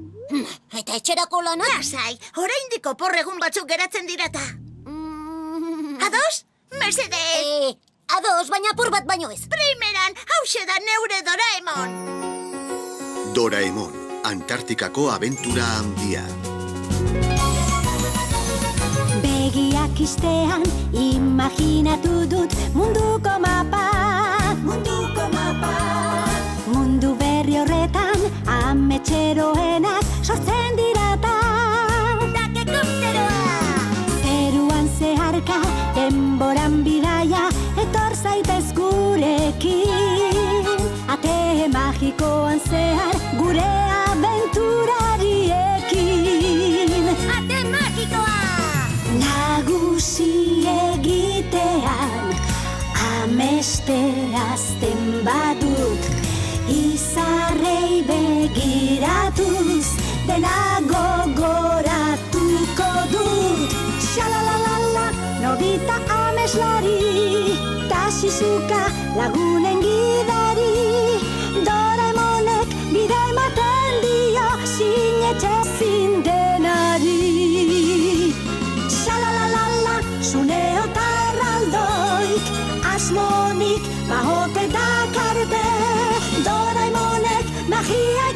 Eta etxerako lanak? Lasai, oraindik opor egun batzuk geratzen dirata. Ados? Mesedez! Ados, baina apur bat baino ez. Primeran, hause da neure Doraemon! Doraemon, Antartikako abentura handia. Begiak istean, imaginatu dut munduko mapa. Munduko mapa. Mundu berri horretan, ametxeroenak sortzen dirata. Takekopteroa! Zeruan zeharka, denboran bidaia, etor zaitez gurekin. Ate magikoan zehar, gure abenturariekin. Ate magikoa! Nagusi egitean, amesteazten badut, izarrei begiratuz, dena gogoratuko dut. Xalalalala, Nobita ameslari, ta Shizuka lagunen gidari. Doraemonek bide ematen dio, sinetxezin denari. Xalalalala, Suneo ta erraldoik, asmonik bahote dakarte. Doraemonek magia